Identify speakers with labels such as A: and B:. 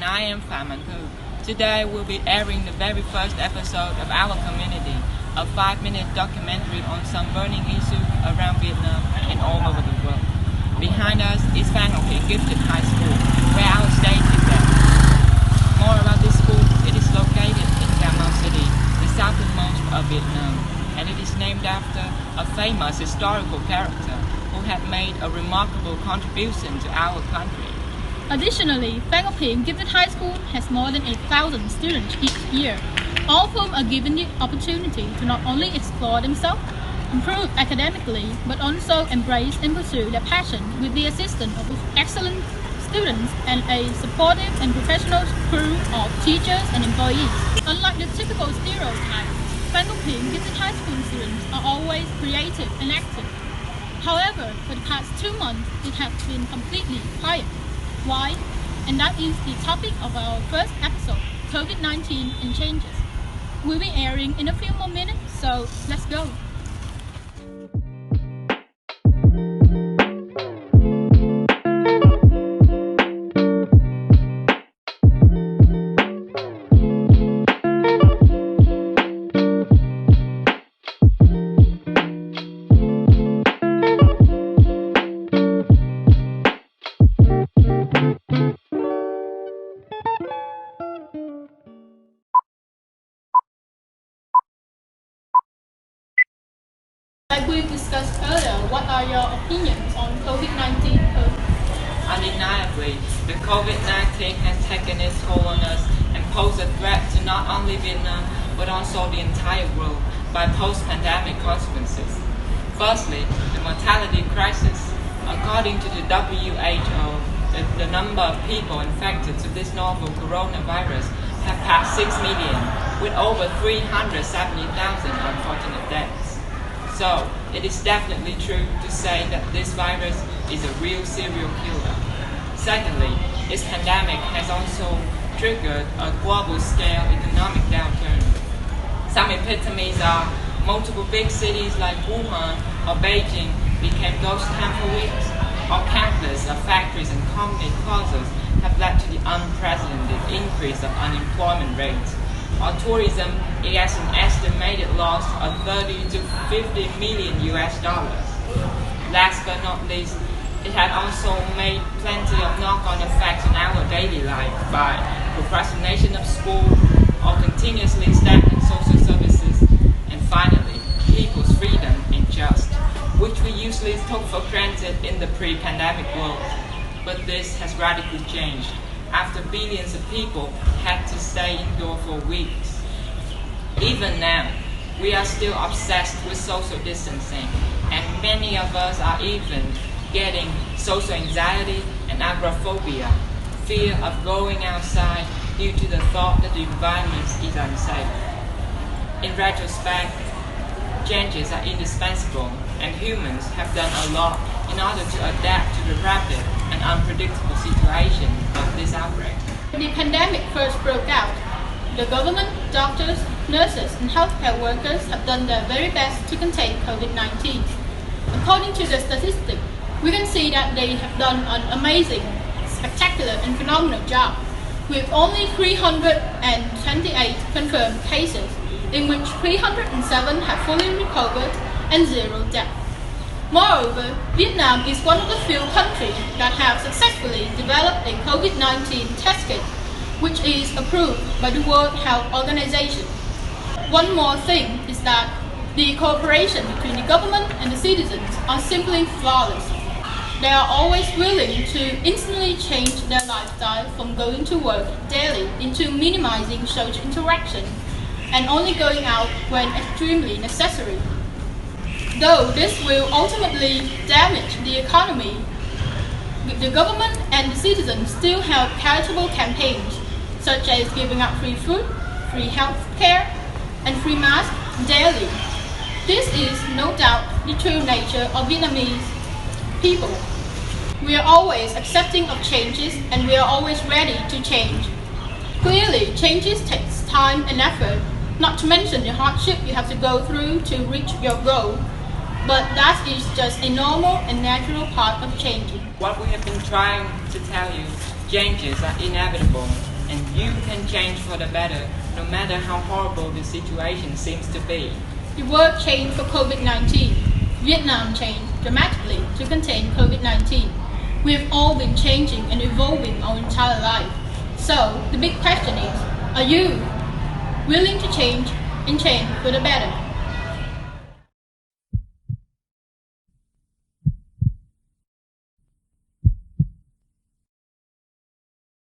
A: I am Phan. Today we'll be airing the very first episode of Our Community, a 5-minute documentary on some burning issues around Vietnam and all over the world. Behind us is Phan Gifted High School, where our stage is at. More about this school: it is located in Cà Mau City, the southernmost of Vietnam, and it is named after a famous historical character who had made a remarkable contribution to our country.
B: Additionally, Hiển Gifted High School has more than 8,000 students each year, all of whom are given the opportunity to not only explore themselves, improve academically, but also embrace and pursue their passion with the assistance of excellent students and a supportive and professional crew of teachers and employees. Unlike the typical stereotype, Hiển Gifted High School students are always creative and active. However, for the past 2 months, it has been completely quiet. Why? And that is the topic of our first episode, COVID-19 and changes. We'll be airing in a few more minutes, so let's go. Like we discussed earlier, what are your opinions on COVID-19?
A: Undeniably, the COVID-19 has taken its toll on us and posed a threat to not only Vietnam, but also the entire world by post-pandemic consequences. Firstly, the mortality crisis. According to the WHO, the number of people infected with this novel coronavirus have passed 6 million, with over 370,000 unfortunate deaths. So, it is definitely true to say that this virus is a real serial killer. Secondly, this pandemic has also triggered a global-scale economic downturn. Some epitomes are multiple big cities like Wuhan or Beijing became ghost town for weeks, or countless of factories and company closures have led to the unprecedented increase of unemployment rates. Or tourism, it has an estimated loss of 30 to 50 million US dollars. Last but not least, it had also made plenty of knock-on effects on our daily life by procrastination of school or continuously stagnant social services, and finally, people's freedom and trust, which we usually took for granted in the pre-pandemic world. But this has radically changed after billions of people had to stay indoors for weeks. Even now, we are still obsessed with social distancing, and many of us are even getting social anxiety and agoraphobia, fear of going outside due to the thought that the environment is unsafe. In retrospect, changes are indispensable, and humans have done a lot in order to adapt to the rapid and unpredictable situation of this outbreak.
B: When the pandemic first broke out, the government, doctors, nurses, and healthcare workers have done their very best to contain COVID-19. According to the statistics, we can see that they have done an amazing, spectacular, and phenomenal job, with only 328 confirmed cases, in which 307 have fully recovered and 0 deaths. Moreover, Vietnam is one of the few countries that have successfully developed a COVID-19 test kit, which is approved by the World Health Organization. One more thing is that the cooperation between the government and the citizens are simply flawless. They are always willing to instantly change their lifestyle from going to work daily into minimizing social interaction and only going out when extremely necessary. Though this will ultimately damage the economy, the government and the citizens still have charitable campaigns, such as giving out free food, free health care, and free masks daily. This is no doubt the true nature of Vietnamese people. We are always accepting of changes, and we are always ready to change. Clearly, changes takes time and effort, not to mention the hardship you have to go through to reach your goal. But that is just a normal and natural part of changing.
A: What we have been trying to tell you, changes are inevitable. and you can change for the better, no matter how horrible the situation seems to be.
B: The world changed for COVID-19. Vietnam changed dramatically to contain COVID-19. We've all been changing and evolving our entire life. So, the big question is, are you willing to change and change for the better?